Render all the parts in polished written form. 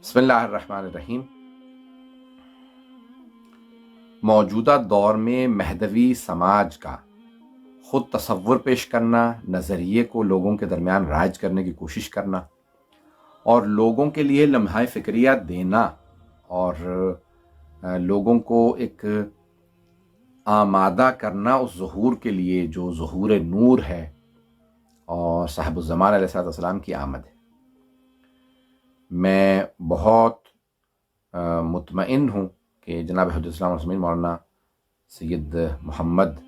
بسم اللہ الرحمن الرحیم۔ موجودہ دور میں مہدوی سماج کا خود تصور پیش کرنا، نظریے کو لوگوں کے درمیان رائج کرنے کی کوشش کرنا اور لوگوں کے لیے لمحہ فکریہ دینا اور لوگوں کو ایک آمادہ کرنا اس ظہور کے لیے جو ظہور نور ہے اور صاحب الزمان علیہ السلام کی آمد ہے۔ میں بہت مطمئن ہوں کہ جناب حجت الاسلام والمسلمین مولانا سید محمد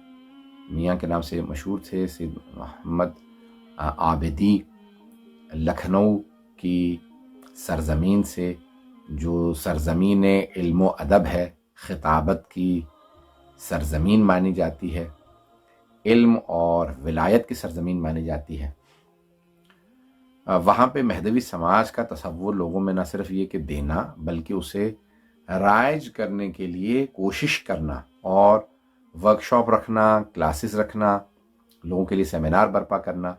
میاں کے نام سے مشہور تھے، سید محمد عابدی، لکھنؤ کی سرزمین سے، جو سرزمین علم و ادب ہے، خطابت کی سرزمین مانی جاتی ہے، علم اور ولایت کی سرزمین مانی جاتی ہے۔ وہاں پہ مہدوی سماج کا تصور لوگوں میں نہ صرف یہ کہ دینا بلکہ اسے رائج کرنے کے لیے کوشش کرنا اور ورکشاپ رکھنا، کلاسز رکھنا، لوگوں کے لیے سیمینار برپا کرنا،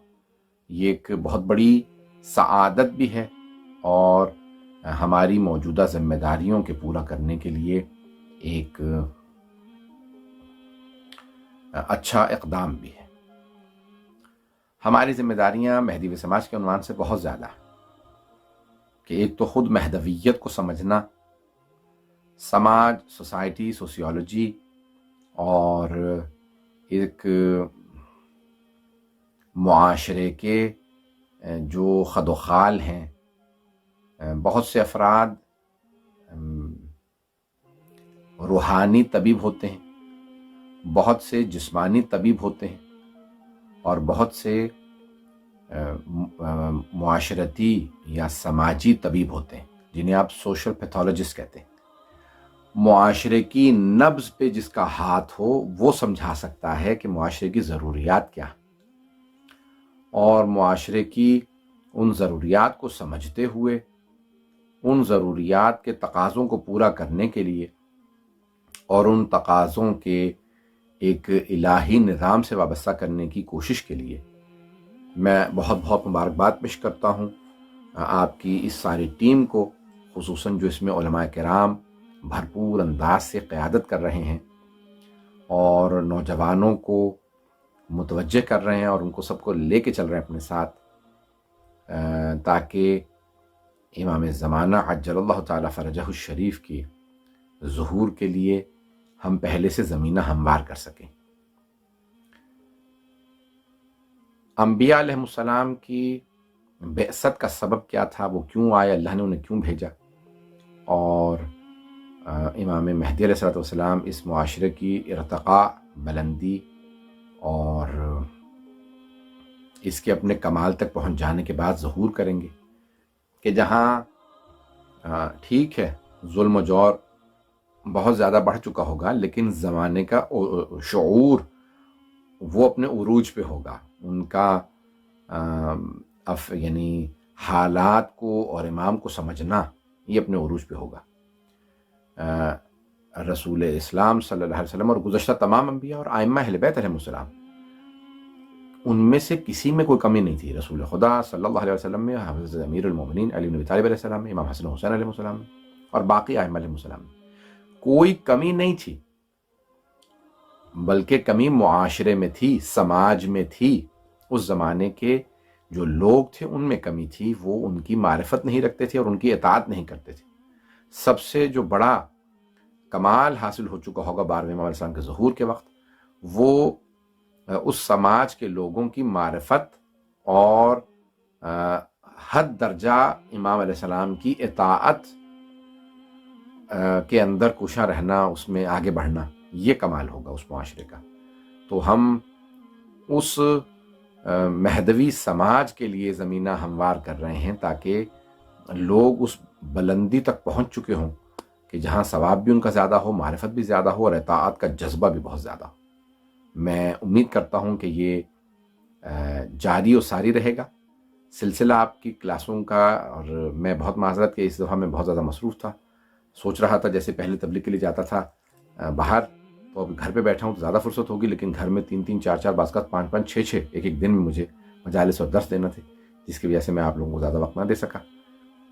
یہ ایک بہت بڑی سعادت بھی ہے اور ہماری موجودہ ذمہ داریوں کے پورا کرنے کے لیے ایک اچھا اقدام بھی ہے۔ ہماری ذمہ داریاں مہدوی سماج کے عنوان سے بہت زیادہ ہیں کہ ایک تو خود مہدویت کو سمجھنا، سماج، سوسائٹی، سوسیولوجی اور ایک معاشرے کے جو خد و خال ہیں۔ بہت سے افراد روحانی طبیب ہوتے ہیں، بہت سے جسمانی طبیب ہوتے ہیں اور بہت سے معاشرتی یا سماجی طبیب ہوتے ہیں جنہیں آپ سوشل پیتھولوجسٹ کہتے ہیں۔ معاشرے کی نبض پہ جس کا ہاتھ ہو وہ سمجھا سکتا ہے کہ معاشرے کی ضروریات کیا ہیں، اور معاشرے کی ان ضروریات کو سمجھتے ہوئے ان ضروریات کے تقاضوں کو پورا کرنے کے لیے اور ان تقاضوں کے ایک الہی نظام سے وابستہ کرنے کی کوشش کے لیے میں بہت بہت مبارکباد پیش کرتا ہوں آپ کی اس ساری ٹیم کو، خصوصاً جو اس میں علماء کرام بھرپور انداز سے قیادت کر رہے ہیں اور نوجوانوں کو متوجہ کر رہے ہیں اور ان کو سب کو لے کے چل رہے ہیں اپنے ساتھ، تاکہ امام زمانہ عجل اللہ تعالی فرجہ الشریف کی ظہور کے لیے ہم پہلے سے زمینہ ہموار کر سکیں۔ انبیاء علیہ السلام کی بعثت کا سبب کیا تھا، وہ کیوں آئے، اللہ نے انہیں کیوں بھیجا، اور امام مہدی علیہ السلام اس معاشرے کی ارتقاء، بلندی اور اس کے اپنے کمال تک پہنچ جانے کے بعد ظہور کریں گے کہ جہاں ٹھیک ہے ظلم و جور بہت زیادہ بڑھ چکا ہوگا لیکن زمانے کا شعور وہ اپنے عروج پہ ہوگا، ان کا یعنی حالات کو اور امام کو سمجھنا یہ اپنے عروج پہ ہوگا۔ رسول اسلام صلی اللہ علیہ وسلم اور گزشتہ تمام انبیاء اور ائمہ اہل بیت علیہ السلام، ان میں سے کسی میں کوئی کمی نہیں تھی۔ رسول خدا صلی اللہ علیہ وسلم میں، حضرت امیر المومنین علی بن ابی طالب علیہ السلام میں، امام حسن حسین علیہ السلام میں اور باقی ائمہ علیہ السلام میں کوئی کمی نہیں تھی، بلکہ کمی معاشرے میں تھی، سماج میں تھی۔ اس زمانے کے جو لوگ تھے ان میں کمی تھی، وہ ان کی معرفت نہیں رکھتے تھے اور ان کی اطاعت نہیں کرتے تھے۔ سب سے جو بڑا کمال حاصل ہو چکا ہوگا 12ویں امام علیہ السلام کے ظہور کے وقت، وہ اس سماج کے لوگوں کی معرفت اور حد درجہ امام علیہ السلام کی اطاعت کے اندر کوشاں رہنا، اس میں آگے بڑھنا، یہ کمال ہوگا اس معاشرے کا۔ تو ہم اس مہدوی سماج کے لیے زمینہ ہموار کر رہے ہیں تاکہ لوگ اس بلندی تک پہنچ چکے ہوں کہ جہاں ثواب بھی ان کا زیادہ ہو، معرفت بھی زیادہ ہو اور اطاعت کا جذبہ بھی بہت زیادہ ہو۔ میں امید کرتا ہوں کہ یہ جاری و ساری رہے گا سلسلہ آپ کی کلاسوں کا، اور میں بہت معذرت کہ اس دفعہ میں بہت زیادہ مصروف تھا۔ سوچ رہا تھا جیسے پہلے تبلیغ کے لیے جاتا تھا باہر تو اب گھر پہ بیٹھا ہوں تو زیادہ فرصت ہوگی، لیکن گھر میں 3 4 بعض اوقات 5 6 ایک دن میں مجھے مجالس اور درس دینا تھے، جس کی وجہ سے میں آپ لوگوں کو زیادہ وقت نہ دے سکا۔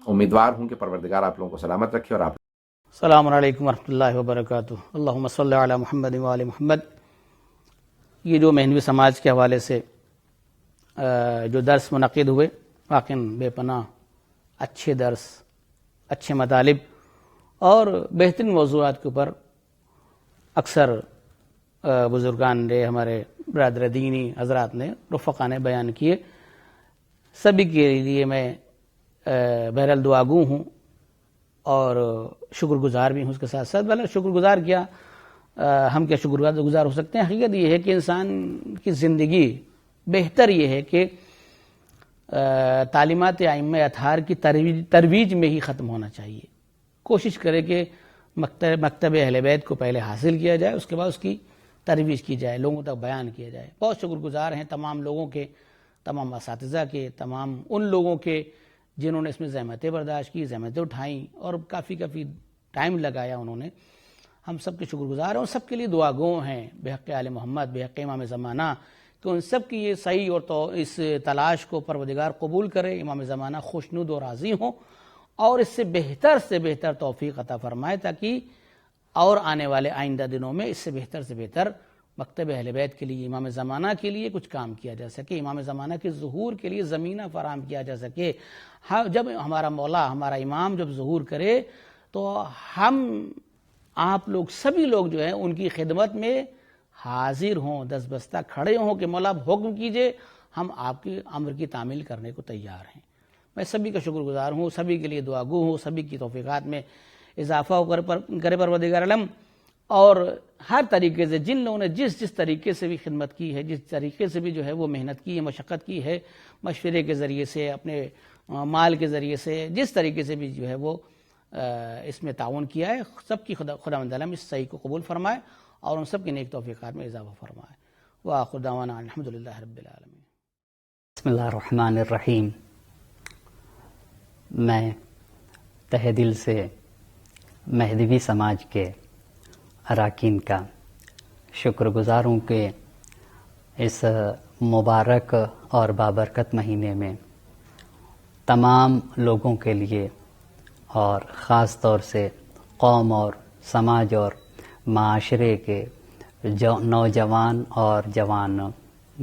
امیدوار ہوں کہ پروردگار آپ لوگوں کو سلامت رکھے اور آپ السلام علیکم ورحمۃ اللہ وبرکاتہ۔ اللہم صلی علی محمد وآل محمد۔ یہ جو مہنوی سماج کے حوالے سے جو درس منعقد ہوئے، واقعاً بے پناہ اچھے درس، اچھے مطالب اور بہترین موضوعات کے اوپر اکثر بزرگان نے، ہمارے برادر دینی حضرات نے، رفقا نے بیان کیے۔ سبھی کے لیے میں بہرحال دعا گو ہوں اور شکر گزار بھی ہوں۔ اس کے ساتھ ساتھ بہرحال شکر گزار کیا، ہم کیا شکر گزار ہو سکتے ہیں؟ حقیقت یہ ہے کہ انسان کی زندگی بہتر یہ ہے کہ تعلیمات ائمہ اطہار کی ترویج میں ہی ختم ہونا چاہیے۔ کوشش کرے کہ مکتب اہل بیت کو پہلے حاصل کیا جائے، اس کے بعد اس کی ترویج کی جائے، لوگوں تک بیان کیا جائے۔ بہت شکر گزار ہیں تمام لوگوں کے، تمام اساتذہ کے، تمام ان لوگوں کے جنہوں نے اس میں زحمتیں برداشت کی، زحمتیں اٹھائیں اور کافی ٹائم لگایا انہوں نے۔ ہم سب کے شکر گزار ہیں اور سب کے لیے دعا گو ہیں بحق آل محمد، بحق امام زمانہ، کہ ان سب کی یہ صحیح اور تو اس تلاش کو پروردگار قبول کرے، امام زمانہ خوشنود و راضی ہوں اور اس سے بہتر توفیق عطا فرمائے، تاکہ اور آنے والے آئندہ دنوں میں اس سے بہتر مکتب اہل بیت کے لیے، امام زمانہ کے لیے کچھ کام کیا جا سکے، امام زمانہ کے ظہور کے لیے زمینہ فراہم کیا جا سکے۔ جب ہمارا مولا، ہمارا امام جب ظہور کرے تو ہم آپ لوگ سبھی لوگ جو ہیں ان کی خدمت میں حاضر ہوں، دس بستہ کھڑے ہوں کہ مولا حکم کیجئے، ہم آپ کے امر کی تعمیل کرنے کو تیار ہیں۔ میں سبھی کا شکر گزار ہوں، سبھی کے لیے دعا گو ہوں، سبھی کی توفیقات میں اضافہ کرے پروردگار عالم، اور ہر طریقے سے جن لوگوں نے جس طریقے سے بھی خدمت کی ہے، جس طریقے سے بھی جو ہے وہ محنت کی ہے، مشقت کی ہے، مشورے کے ذریعے سے، اپنے مال کے ذریعے سے، جس طریقے سے بھی جو ہے وہ اس میں تعاون کیا ہے، سب کی خداوند عالم اس صحیح کو قبول فرمائے اور ان سب کے نیک توفیقات میں اضافہ فرمائے۔ وآخر دعوانا الحمدللہ رب العالمین۔ بسم اللہ الرحمن الرحیم۔ میں تہ دل سے مہدوی سماج کے اراکین کا شکر گزار ہوں کہ اس مبارک اور بابرکت مہینے میں تمام لوگوں کے لیے اور خاص طور سے قوم اور سماج اور معاشرے کے نوجوان اور جوان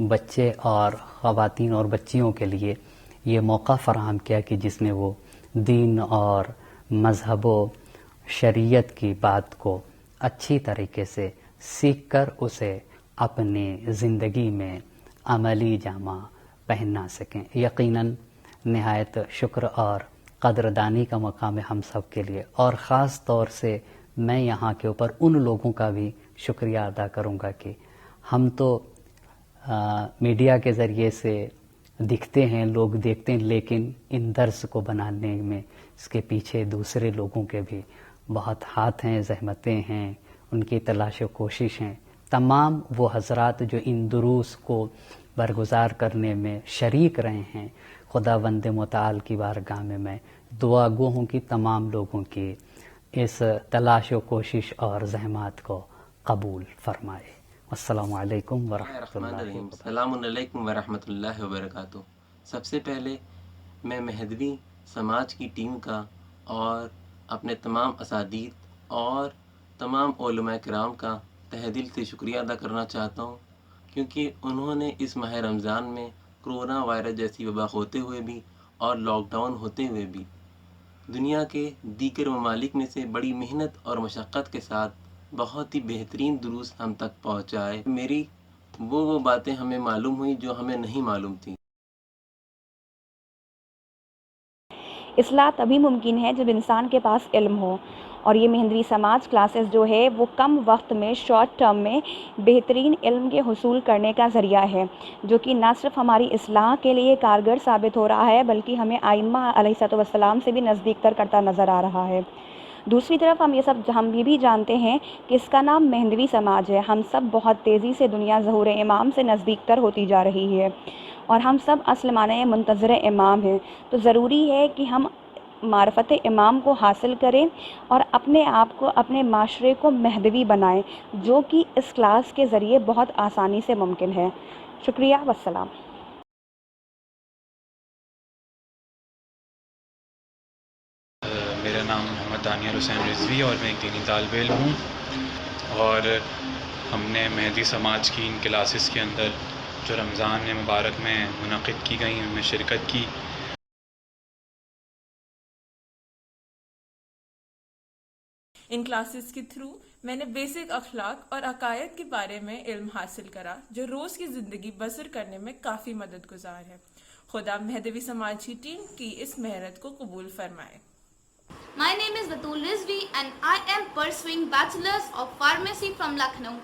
بچے اور خواتین اور بچیوں کے لیے یہ موقع فراہم کیا کہ جس میں وہ دین اور مذہب و شریعت کی بات کو اچھی طریقے سے سیکھ کر اسے اپنی زندگی میں عملی جامہ پہنا سکیں۔ یقیناً نہایت شکر اور قدردانی کا مقام ہے ہم سب کے لیے، اور خاص طور سے میں یہاں کے اوپر ان لوگوں کا بھی شکریہ ادا کروں گا کہ ہم تو میڈیا کے ذریعے سے دکھتے ہیں، لوگ دیکھتے ہیں، لیکن ان درس کو بنانے میں اس کے پیچھے دوسرے لوگوں کے بھی بہت ہاتھ ہیں، زحمتیں ہیں، ان کی تلاش و کوشش ہیں۔ تمام وہ حضرات جو ان دروس کو برگزار کرنے میں شریک رہے ہیں، خداوند متعال کی بارگاہ میں دعا گو ہوں کہ تمام لوگوں کی اس تلاش و کوشش اور زحمات کو قبول فرمائے۔ السلام علیکم ورحمۃ اللہ وبرکاتہ۔ السلام علیکم ورحمۃ اللہ وبرکاتہ۔ سب سے پہلے میں مہدوی سماج کی ٹیم کا اور اپنے تمام اساتذہ اور تمام علماء کرام کا تہ دل سے شکریہ ادا کرنا چاہتا ہوں، کیونکہ انہوں نے اس ماہ رمضان میں کرونا وائرس جیسی وبا ہوتے ہوئے بھی اور لاک ڈاؤن ہوتے ہوئے بھی دنیا کے دیگر ممالک میں سے بڑی محنت اور مشقت کے ساتھ بہت ہی بہترین دروس ہم تک پہنچائے۔ میری وہ باتیں ہمیں معلوم ہوئیں جو ہمیں نہیں معلوم تھیں۔ اصلاح تبھی ممکن ہے جب انسان کے پاس علم ہو، اور یہ مہندوی سماج کلاسز جو ہے وہ کم وقت میں، شارٹ ٹرم میں بہترین علم کے حصول کرنے کا ذریعہ ہے، جو کہ نہ صرف ہماری اصلاح کے لیے کارگر ثابت ہو رہا ہے بلکہ ہمیں ائمہ علیہ السلام سے بھی نزدیک تر کرتا نظر آ رہا ہے۔ دوسری طرف ہم یہ بھی جانتے ہیں کہ اس کا نام مہندوی سماج ہے۔ ہم سب بہت تیزی سے دنیا ظہور امام سے نزدیک تر ہوتی جا رہی ہے، اور ہم سب اصل معنی منتظر امام ہیں، تو ضروری ہے کہ ہم معرفت امام کو حاصل کریں اور اپنے آپ کو، اپنے معاشرے کو مہدوی بنائیں، جو کہ اس کلاس کے ذریعے بہت آسانی سے ممکن ہے۔ شکریہ، والسلام۔ میرا نام محمد دانیال حسین رضوی اور میں ایک دینی طالب علم ہوں، اور ہم نے مہدی سماج کی ان کلاسز کے اندر جو رمضان مبارک میں منعقد کی گئیں ان میں شرکت کی۔ ان کلاسز کے تھرو میں نے بیسک اخلاق اور عقائد کے بارے میں علم حاصل کرا جو روز کی زندگی بسر کرنے میں کافی مددگار ہے۔ خدا مہدوی سماج کی ٹیم کی اس محنت کو قبول فرمائے۔ My name is Batul Rizvi and I am pursuing Bachelor's of Pharmacy from Lucknow.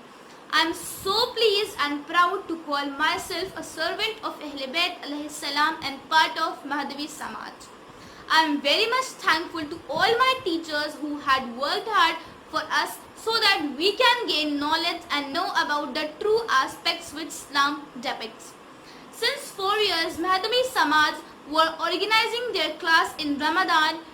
I am so pleased and proud to call myself a servant of Ahl Bayt alayhi salam and part of Mahdavi Samaj. I am very much thankful to all my teachers who had worked hard for us so that we can gain knowledge and know about the true aspects which Islam depicts. Since 4 years, Mahdavi Samaj were organizing their class in Ramadan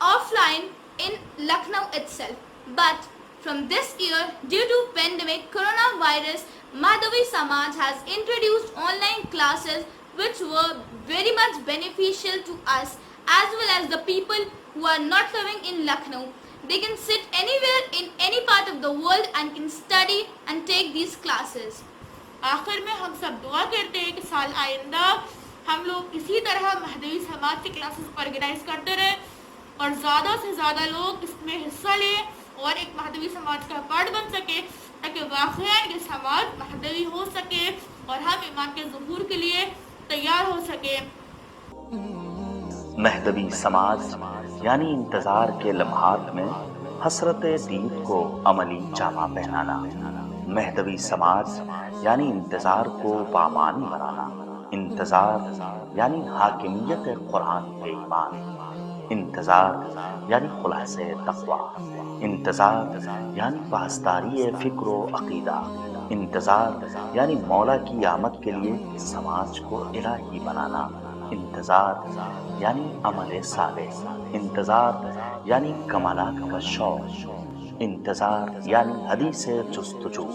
offline in Lucknow itself. But from this year, due to pandemic coronavirus, Mahdavi Samaj has introduced online classes which were very much beneficial to us as well as the people who are not living in Lucknow. They can sit anywhere in any part of the world and can study and take these classes. آخر میں ہم سب دعا کرتے ہیں کہ سال آئندہ ہم لوگ اسی طرح مہدوی سماج کی کلاسز آرگنائز کرتے رہیں اور زیادہ سے زیادہ لوگ اس میں حصہ لیں اور ایک مہدوی سماج کا پارٹ بن سکے تاکہ واقعی یہ سماج مہدوی ہو سکے اور ہم ایمان کے ظہور کے لیے تیار ہو سکے۔ مہدوی سماج یعنی انتظار کے لمحات میں حسرت دید کو عملی جامہ پہنانا۔ مہدوی سماج یعنی انتظار کو بامانی بنانا۔ انتظار یعنی حاکمیت قرآن پہ ایمان۔ انتظار یعنی خلاصہ تقوی۔ انتظار یعنی پاسداری فکر و عقیدہ۔ انتظار یعنی مولا کی آمد کے لیے سماج کو الہی بنانا۔ انتظار یعنی عمل صالح۔ انتظار یعنی کمالات کا شوق۔ انتظار یعنی حدیث جستجو۔